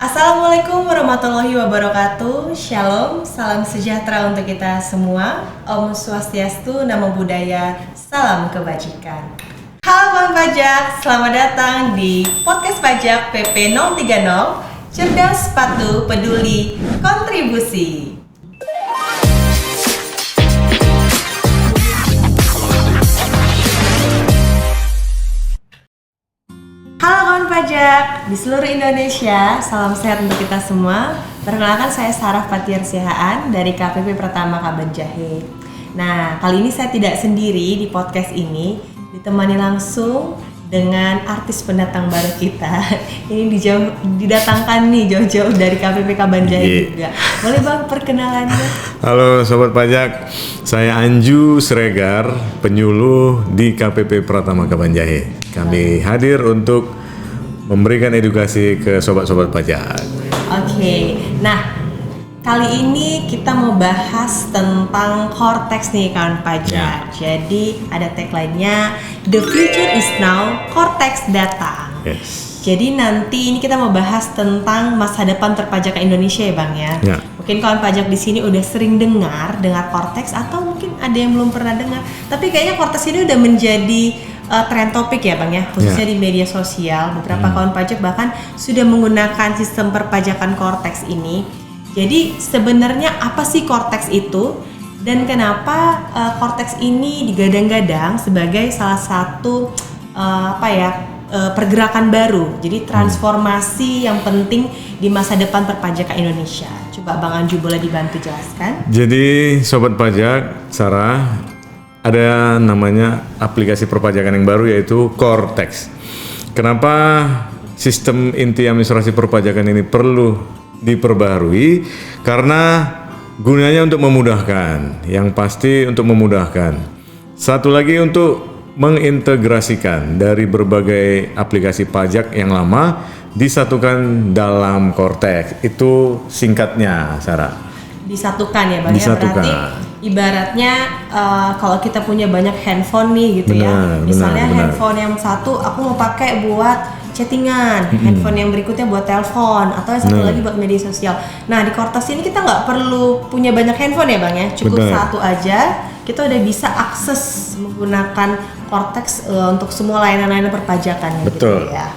Assalamualaikum warahmatullahi wabarakatuh. Shalom, salam sejahtera untuk kita semua. Om Swastiastu, Namo Buddhaya, salam kebajikan. Halo kawan pajak, selamat datang di podcast pajak PP 030, cerdas, patuh, peduli, kontribusi. Halo kawan pajak di seluruh Indonesia, salam sehat untuk kita semua. Perkenalkan, saya Sarah Fathiyar Sihaan dari KPP Pratama Kabanjahe. Nah, kali ini saya tidak sendiri di podcast ini, ditemani langsung dengan artis pendatang baru kita. Ini didatangkan nih jauh-jauh dari KPP Kabanjahe juga. Boleh Bang perkenalannya? Halo Sobat Pajak, saya Anju Sregar, penyuluh di KPP Pratama Kabanjahe. Kami hadir untuk memberikan edukasi ke sobat-sobat pajak. Oke, nah kali ini kita mau bahas tentang Cortex nih kawan pajak. Jadi ada tagline-nya, The Future is Now, Cortex Datang. Yes. Jadi nanti ini kita mau bahas tentang masa depan perpajakan Indonesia ya Bang ya. Ya. Mungkin kawan pajak di sini udah sering dengar Cortex, atau mungkin ada yang belum pernah dengar. Tapi kayaknya Cortex ini udah menjadi tren topik ya Bang ya, khususnya di media sosial. Beberapa kawan pajak bahkan sudah menggunakan sistem perpajakan Cortex ini. Jadi sebenarnya apa sih Cortex itu, dan kenapa Cortex ini digadang-gadang sebagai salah satu pergerakan baru. Jadi transformasi yang penting di masa depan perpajakan Indonesia. Coba Bang Anju boleh dibantu jelaskan? Jadi Sobat Pajak, Sarah, ada namanya aplikasi perpajakan yang baru yaitu Cortex. Kenapa sistem inti administrasi perpajakan ini perlu diperbaharui? Karena gunanya untuk memudahkan, yang pasti untuk memudahkan. Satu lagi untuk mengintegrasikan dari berbagai aplikasi pajak yang lama disatukan dalam Cortex. Itu singkatnya, Sarah. Disatukan ya Bang Disatukan. Ya, berarti ibaratnya kalau kita punya banyak handphone nih gitu ya, misalnya handphone yang satu aku mau pakai buat chattingan, handphone yang berikutnya buat telepon, atau yang satu lagi buat media sosial. Nah di Cortex ini kita nggak perlu punya banyak handphone ya Bang ya, cukup satu aja kita udah bisa akses menggunakan Cortex untuk semua layanan-layanan perpajakan. Betul. Gitu ya.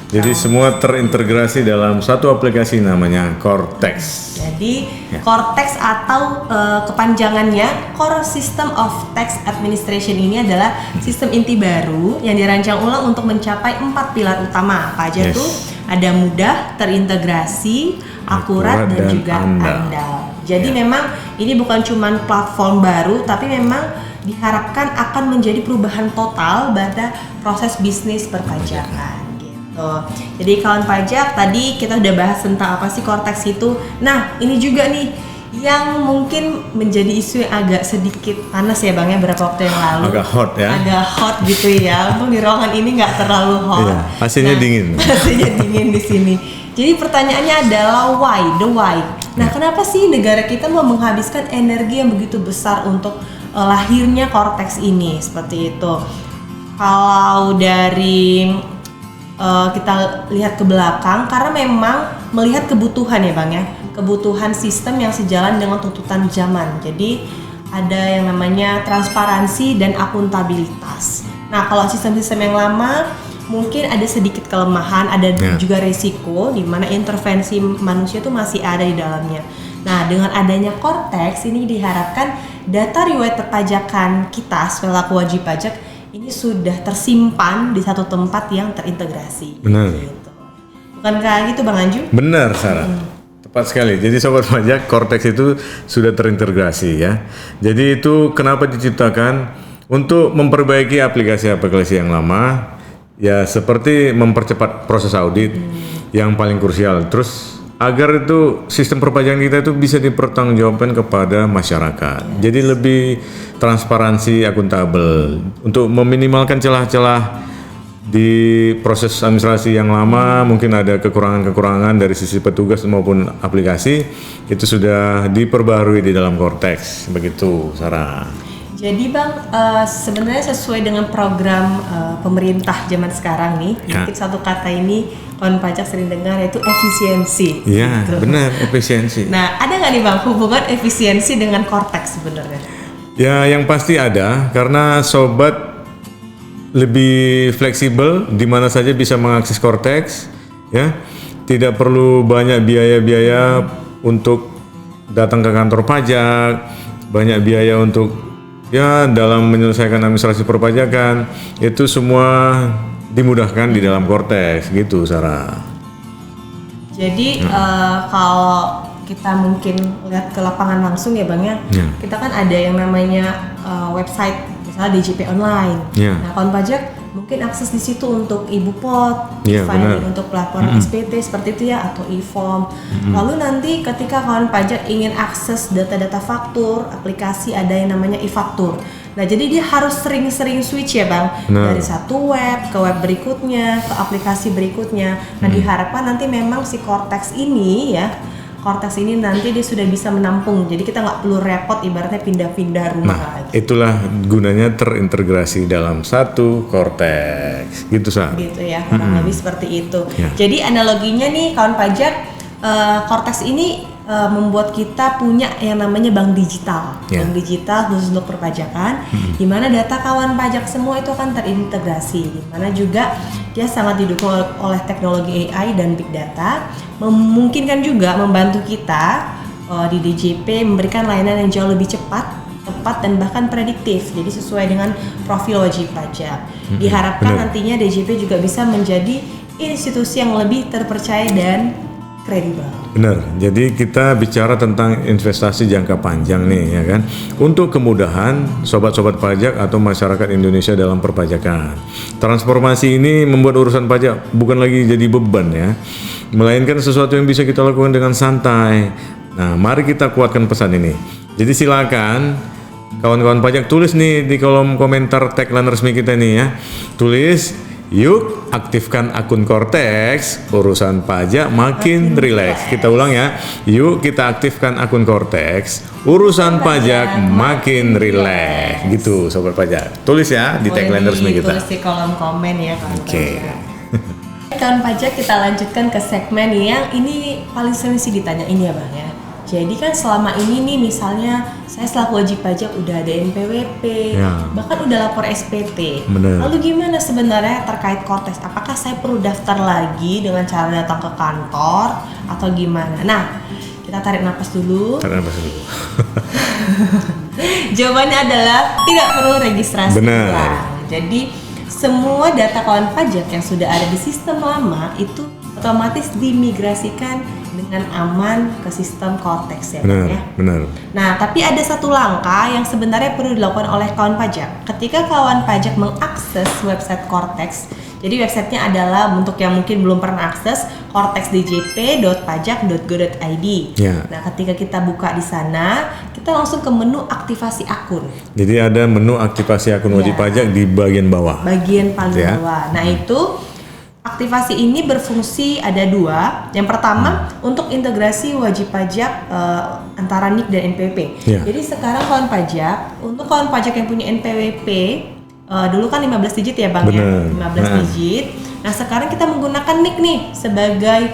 Jadi semua terintegrasi dalam satu aplikasi namanya Cortex. Jadi Cortex atau kepanjangannya Core System of Tax Administration ini adalah sistem inti baru yang dirancang ulang untuk mencapai 4 pilar utama. Apa aja tuh? Ada mudah, terintegrasi, akurat dan juga andal. Jadi memang ini bukan cuma platform baru, tapi memang diharapkan akan menjadi perubahan total pada proses bisnis perpajakan. Jadi kawan pajak, tadi kita udah bahas tentang apa sih Cortex itu. Nah ini juga nih yang mungkin menjadi isu yang agak sedikit panas ya Bang ya, beberapa waktu yang lalu. Agak hot ya. Agak hot gitu ya. Untung di ruangan ini nggak terlalu hot. Iya, AC-nya dingin. AC-nya dingin di sini. Jadi pertanyaannya adalah why? Nah kenapa sih negara kita mau menghabiskan energi yang begitu besar untuk lahirnya Cortex ini seperti itu? Kalau dari kita lihat ke belakang, karena memang melihat kebutuhan ya Bang ya, kebutuhan sistem yang sejalan dengan tuntutan zaman. Jadi ada yang namanya transparansi dan akuntabilitas. Nah kalau sistem-sistem yang lama mungkin ada sedikit kelemahan, ada juga resiko di mana intervensi manusia itu masih ada di dalamnya. Nah dengan adanya Cortex ini diharapkan data riwayat perpajakan kita selaku wajib pajak ini sudah tersimpan di satu tempat yang terintegrasi. Benar. Gitu. Bukankah gitu Bang Anju? Benar, Sarah. Tepat sekali. Jadi Sobat Pajak, Cortex itu sudah terintegrasi ya. Jadi itu kenapa diciptakan? Untuk memperbaiki aplikasi-aplikasi yang lama, ya seperti mempercepat proses audit yang paling krusial. Terus agar itu sistem perpajakan kita itu bisa dipertanggungjawabkan kepada masyarakat. Jadi lebih transparansi, akuntabel, untuk meminimalkan celah-celah di proses administrasi yang lama. Mungkin ada kekurangan-kekurangan dari sisi petugas maupun aplikasi, itu sudah diperbarui di dalam Cortex. Begitu, Sarah. Jadi Bang, sebenarnya sesuai dengan program pemerintah zaman sekarang nih, mungkin satu kata ini kawan pajak sering dengar, yaitu efisiensi. Iya, gitu. benar, efisiensi. Nah, ada nggak nih Bang hubungan efisiensi dengan Cortex sebenarnya? Ya, yang pasti ada, karena sobat lebih fleksibel, di mana saja bisa mengakses Cortex, ya. Tidak perlu banyak biaya-biaya untuk datang ke kantor pajak, banyak biaya untuk ya dalam menyelesaikan administrasi perpajakan, itu semua dimudahkan di dalam Cortex gitu, Sarah. Jadi kalau kita mungkin lihat ke lapangan langsung ya Bang ya, kita kan ada yang namanya website misalnya DJP online. Nah, kawan pajak mungkin akses di situ untuk e-Bupot, filing untuk pelaporan SPT seperti itu ya, atau e-form. Lalu nanti ketika kawan pajak ingin akses data-data faktur, aplikasi ada yang namanya e-faktur. Nah, jadi dia harus sering-sering switch ya Bang, dari satu web ke web berikutnya, ke aplikasi berikutnya. Nah, diharapkan nanti memang si Cortex ini ya, Cortex ini nanti dia sudah bisa menampung, jadi kita nggak perlu repot ibaratnya pindah-pindah rumah lagi. Itulah gunanya terintegrasi dalam satu Cortex, gitu Sa. Gitu ya, kurang lebih seperti itu. Jadi analoginya nih kawan pajak, Cortex ini membuat kita punya yang namanya bank digital, bank digital khusus untuk perpajakan, di mana data kawan pajak semua itu akan terintegrasi, di mana juga dia sangat didukung oleh teknologi AI dan big data, memungkinkan juga membantu kita di DJP memberikan layanan yang jauh lebih cepat, tepat dan bahkan prediktif, jadi sesuai dengan profil wajib pajak. Diharapkan nantinya DJP juga bisa menjadi institusi yang lebih terpercaya dan kredibel. Benar. Jadi kita bicara tentang investasi jangka panjang nih ya kan. Untuk kemudahan sobat-sobat pajak atau masyarakat Indonesia dalam perpajakan. Transformasi ini membuat urusan pajak bukan lagi jadi beban ya, melainkan sesuatu yang bisa kita lakukan dengan santai. Nah, mari kita kuatkan pesan ini. Jadi silakan kawan-kawan pajak tulis nih di kolom komentar tagline resmi kita nih ya. Tulis, yuk aktifkan akun Cortex, urusan pajak makin rileks. Kita ulang ya, yuk kita aktifkan akun Cortex, urusan pajak makin rileks. Gitu sobat pajak, tulis ya di tagline resmi kita. Tulis di kolom komen ya kawan Oke. Kawan pajak, kita lanjutkan ke segmen yang ini paling sering sih ditanyain ya Bang ya. Jadi kan selama ini nih misalnya saya selaku wajib pajak udah ada NPWP, bahkan udah lapor SPT. Lalu gimana sebenarnya terkait Cortex? Apakah saya perlu daftar lagi dengan cara datang ke kantor atau gimana? Nah, kita tarik nafas dulu. Jawabannya adalah tidak perlu registrasi ulang. Jadi semua data kawan pajak yang sudah ada di sistem lama itu otomatis dimigrasikan dengan aman ke sistem Cortex ya. Benar. Nah, tapi ada satu langkah yang sebenarnya perlu dilakukan oleh kawan pajak. Ketika kawan pajak mengakses website Cortex, jadi websitenya adalah untuk yang mungkin belum pernah akses, cortexdjp.pajak.go.id. Nah, ketika kita buka di sana, kita langsung ke menu aktivasi akun. Jadi ada menu aktivasi akun wajib pajak di bagian bawah. Bagian paling bawah. Nah, itu aktivasi ini berfungsi ada dua. Yang pertama untuk integrasi wajib pajak antara NIK dan NPWP. Jadi sekarang kawan pajak, untuk kawan pajak yang punya NPWP, dulu kan 15 digit ya Bang ya, 15 digit. Nah sekarang kita menggunakan NIK nih sebagai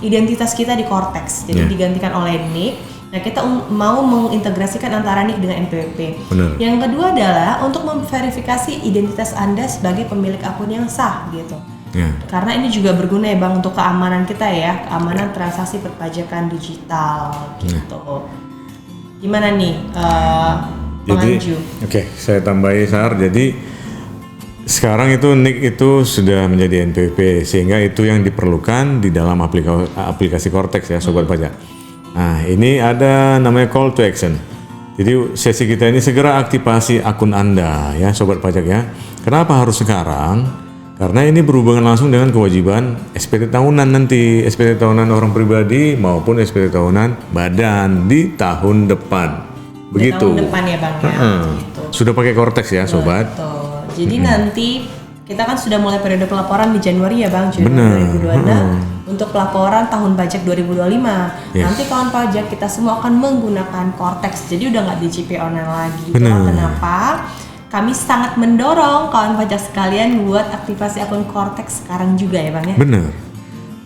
identitas kita di Cortex. Jadi digantikan oleh NIK. Nah kita mau mengintegrasikan antara NIK dengan NPWP. Yang kedua adalah untuk memverifikasi identitas Anda sebagai pemilik akun yang sah gitu. Karena ini juga berguna ya Bang untuk keamanan kita ya, keamanan transaksi perpajakan digital gitu. Gimana nih Jadi, saya tambahi Sar. Jadi sekarang itu NIK itu sudah menjadi NPWP sehingga itu yang diperlukan di dalam aplikasi Cortex ya sobat pajak. Nah, ini ada namanya call to action. Jadi sesi kita ini segera aktivasi akun Anda ya sobat pajak ya. Kenapa harus sekarang? Karena ini berhubungan langsung dengan kewajiban SPT tahunan nanti, SPT tahunan orang pribadi maupun SPT tahunan badan di tahun depan. Begitu. Di tahun depan ya Bang ya. Gitu. Sudah pakai Cortex ya sobat. Betul. Jadi nanti kita kan sudah mulai periode pelaporan di Januari ya Bang, Januari 2026. Untuk pelaporan tahun pajak 2025, nanti kawan pajak kita semua akan menggunakan Cortex. Jadi udah nggak DJP online lagi. Kenapa? kami sangat mendorong kawan pajak sekalian buat aktivasi akun Cortex sekarang juga ya Bang ya. Benar.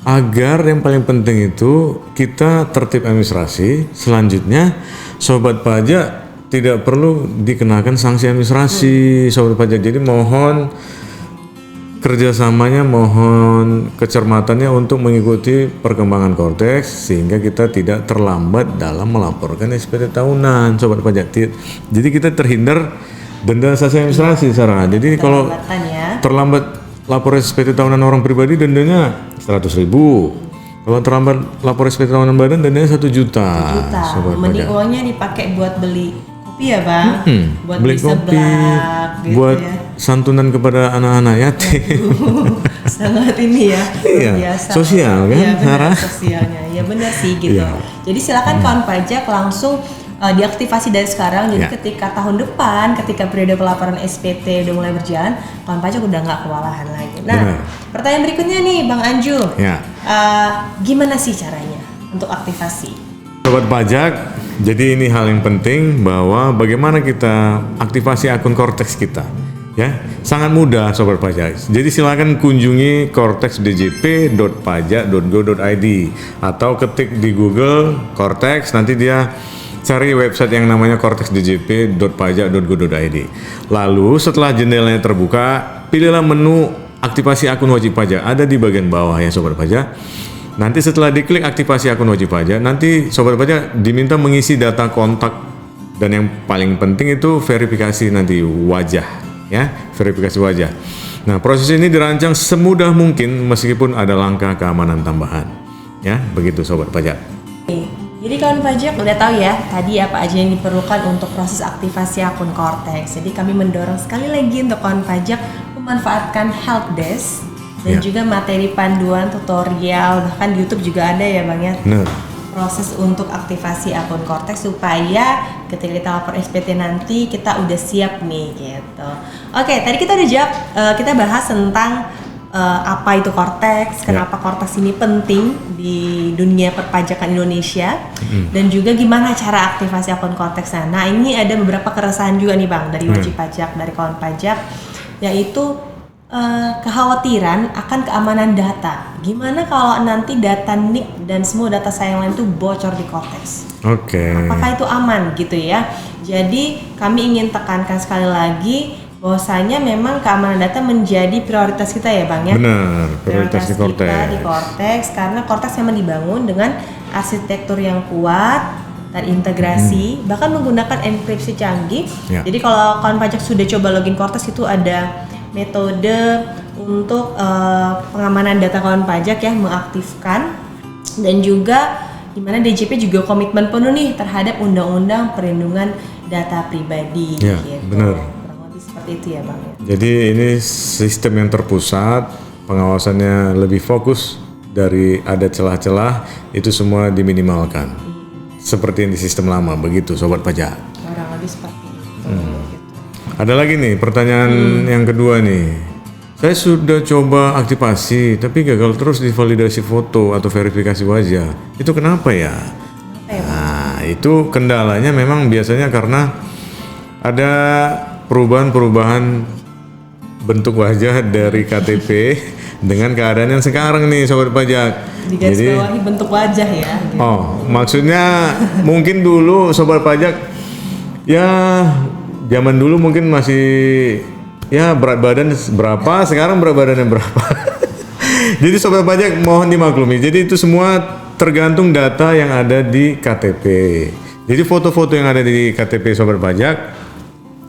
Agar yang paling penting itu kita tertib administrasi, selanjutnya sobat pajak tidak perlu dikenakan sanksi administrasi sobat pajak. Jadi mohon kerjasamanya, mohon kecermatannya untuk mengikuti perkembangan Cortex sehingga kita tidak terlambat dalam melaporkan SPT tahunan sobat pajak. Jadi kita terhindar denda sanksi administrasi Sarah. Jadi kalau terlambat lapor SPT tahunan orang pribadi dendanya 100.000. Kalau terlambat lapor SPT tahunan badan dendanya 1 juta. Mending uangnya dipakai buat beli kopi ya Bang, buat beli kopi, gitu buat ya. Santunan kepada anak-anak yatim. Sangat ini ya, biasa. Sosial kan, ya, benar, sosialnya. Ya benar sih gitu. Jadi silakan kawan pajak langsung diaktifasi dari sekarang. Jadi ketika tahun depan, ketika periode pelaporan SPT udah mulai berjalan, kawan pajak udah nggak kewalahan lagi. Nah, pertanyaan berikutnya nih Bang Anju, gimana sih caranya untuk aktivasi? Sobat pajak, jadi ini hal yang penting bahwa bagaimana kita aktivasi akun Cortex kita. Ya, sangat mudah sobat pajak. Jadi silakan kunjungi cortexdjp.pajak.go.id atau ketik di Google Cortex, nanti dia cari website yang namanya cortexdjp.pajak.go.id. Lalu setelah jendelanya terbuka, pilihlah menu aktivasi akun wajib pajak, ada di bagian bawah ya sobat pajak. Nanti setelah diklik aktivasi akun wajib pajak, nanti sobat pajak diminta mengisi data kontak dan yang paling penting itu verifikasi nanti wajah ya, verifikasi wajah. Nah, proses ini dirancang semudah mungkin meskipun ada langkah keamanan tambahan. Ya, begitu sobat pajak. Jadi kawan pajak udah tahu ya tadi apa aja yang diperlukan untuk proses aktivasi akun Cortex. Jadi kami mendorong sekali lagi untuk kawan pajak memanfaatkan helpdesk dan juga materi panduan tutorial, bahkan di YouTube juga ada ya Bang ya. Proses untuk aktivasi akun Cortex supaya ketika kita lapor SPT nanti kita udah siap nih gitu. Oke, tadi kita udah jawab, kita bahas tentang apa itu Cortex, kenapa Cortex ini penting di dunia perpajakan Indonesia, dan juga gimana cara aktivasi akun Cortex. Nah, ini ada beberapa keresahan juga nih Bang dari wajib pajak, dari kawan pajak, yaitu kekhawatiran akan keamanan data. Gimana kalau nanti data NIK dan semua data saya yang lain itu bocor di Cortex? Apakah itu aman gitu ya? Jadi kami ingin tekankan sekali lagi bahwasanya memang keamanan data menjadi prioritas kita ya Bang ya. Benar, prioritas di Cortex. Kita di Cortex karena Cortex memang dibangun dengan arsitektur yang kuat, terintegrasi, bahkan menggunakan enkripsi canggih. Jadi kalau kawan pajak sudah coba login Cortex itu ada metode untuk pengamanan data kawan pajak ya, mengaktifkan, dan juga di mana DJP juga komitmen penuh nih terhadap Undang-Undang Perlindungan Data Pribadi. Ya, gitu. Benar. Seperti itu ya Bang. Jadi ini sistem yang terpusat, pengawasannya lebih fokus, dari ada celah-celah itu semua diminimalkan. Seperti yang di sistem lama, begitu sobat pajak. Kurang lebih seperti itu. Ada lagi nih pertanyaan yang kedua nih. Saya sudah coba aktivasi tapi gagal terus di validasi foto atau verifikasi wajah. Itu kenapa ya? Nah, itu kendalanya memang biasanya karena ada perubahan bentuk wajah dari KTP dengan keadaan yang sekarang nih sobat pajak. Jadi bentuk wajah ya. Maksudnya mungkin dulu sobat pajak ya zaman dulu mungkin masih ya berat badan berapa, sekarang berat badannya berapa. Jadi sobat pajak mohon dimaklumi. Jadi itu semua tergantung data yang ada di KTP. Jadi foto-foto yang ada di KTP sobat pajak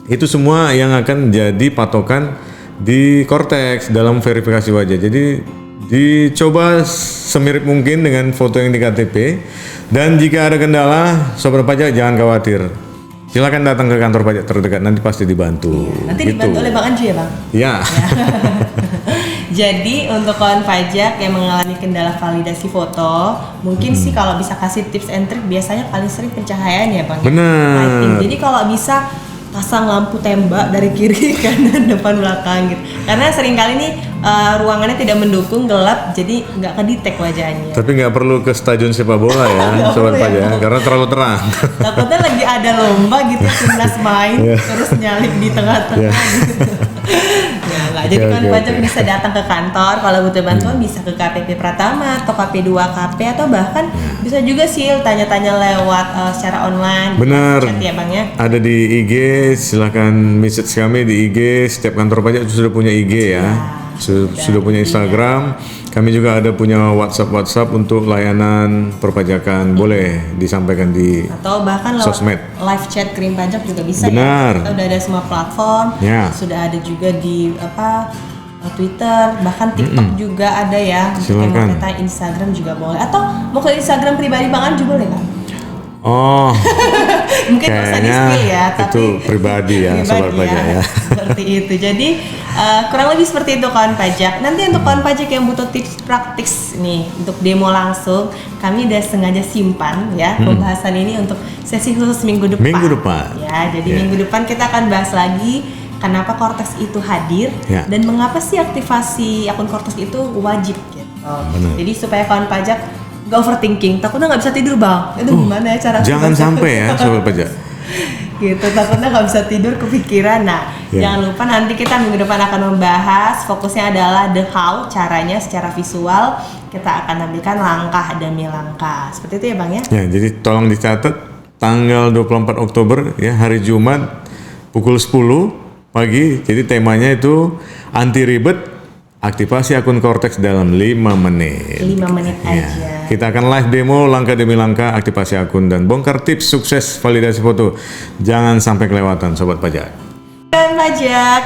itu semua yang akan jadi patokan di Cortex dalam verifikasi wajah. Jadi dicoba semirip mungkin dengan foto yang di KTP, dan jika ada kendala sobat pajak jangan khawatir. Silakan datang ke kantor pajak terdekat, nanti pasti dibantu. Nanti dibantu oleh Bang Anju ya Bang? Iya. Jadi untuk kawan pajak yang mengalami kendala validasi foto, mungkin sih kalau bisa kasih tips and trick, biasanya paling sering pencahayaan ya Bang. Benar. Jadi kalau bisa pasang lampu tembak dari kiri kanan depan belakang gitu, karena seringkali nih ruangannya tidak mendukung, gelap, jadi nggak kedetek wajahnya. Tapi nggak perlu ke stadion sepak bola ya, sobat perlu ya. pajak, karena terlalu terang. Takutnya lagi ada lomba gitu, timnas main, terus nyalip di tengah-tengah gitu. Ya, nggak. Jadi kawan pajak bisa datang ke kantor, kalau butuh bantuan bisa ke KPP Pratama atau KP2KP, atau bahkan bisa juga sih tanya-tanya lewat secara online. Benar. Chat ya Bang ya. Ada di IG, silahkan message kami di IG. Setiap kantor pajak sudah punya IG ya. Sudah punya Instagram. Kami juga ada punya WhatsApp untuk layanan perpajakan. Boleh disampaikan di atau bahkan lewat sosmed. live chat Krim Pajak juga bisa. Benar. Ya. Kita udah ada semua platform. Ya. Sudah ada juga di Twitter, bahkan TikTok juga ada ya. Silakan. Kita Instagram juga boleh. Atau mau ke Instagram pribadi Bang Anju boleh kan? Oh, Mungkin nggak usah di-spill ya, tapi itu pribadi ya, sobat pajak ya. Seperti itu. Jadi kurang lebih seperti itu kawan pajak. Nanti untuk kawan pajak yang butuh tips praktis nih untuk demo langsung, kami udah sengaja simpan ya pembahasan ini untuk sesi khusus minggu depan. Minggu depan. Ya, jadi minggu depan kita akan bahas lagi kenapa Cortex itu hadir dan mengapa sih aktivasi akun Cortex itu wajib gitu. Jadi supaya kawan pajak gak overthinking, takutnya nggak bisa tidur Bang. Itu gimana ya cara? Jangan sampai ya sobat pajak. Gitu, takutnya nggak bisa tidur kepikiran. Nah, jangan lupa nanti kita minggu depan akan membahas, fokusnya adalah the how, caranya secara visual. Kita akan tampilkan langkah demi langkah. Seperti itu ya Bang ya? Ya, jadi tolong dicatat tanggal 24 Oktober ya, hari Jumat pukul 10 pagi. Jadi temanya itu anti ribet, aktivasi akun Cortex dalam 5 menit. 5 menit aja. Kita akan live demo langkah demi langkah aktivasi akun dan bongkar tips sukses validasi foto. Jangan sampai kelewatan sobat pajak. Kan pajak,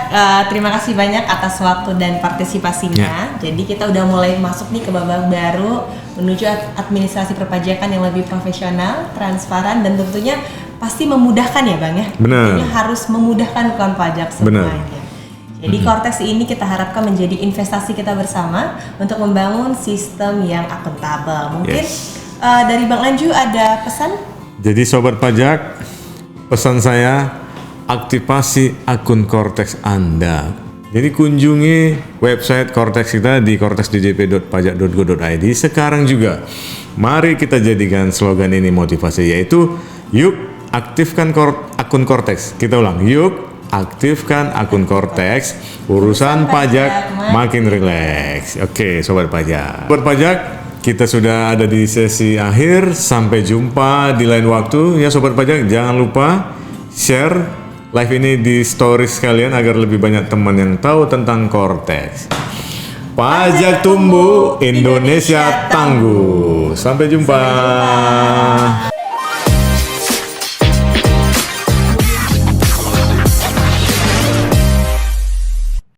terima kasih banyak atas waktu dan partisipasinya. Jadi kita udah mulai masuk nih ke babak baru menuju administrasi perpajakan yang lebih profesional, transparan, dan tentunya pasti memudahkan ya Bang ya. Benar. Tentunya harus memudahkan bukan pajak semuanya. Jadi Cortex ini kita harapkan menjadi investasi kita bersama untuk membangun sistem yang akuntabel. Mungkin dari Bang Anju ada pesan? Jadi sobat pajak, pesan saya aktivasi akun Cortex Anda. Jadi kunjungi website Cortex kita di cortexdjp.pajak.go.id sekarang juga. Mari kita jadikan slogan ini motivasi, yaitu yuk aktifkan akun Cortex. Kita ulang, yuk aktifkan akun Cortex, urusan pajak makin rileks. Oke, sobat pajak. Sobat pajak, kita sudah ada di sesi akhir. Sampai jumpa di lain waktu ya sobat pajak. Jangan lupa share live ini di stories kalian agar lebih banyak teman yang tahu tentang Cortex. Pajak tumbuh, Indonesia tangguh. Sampai jumpa.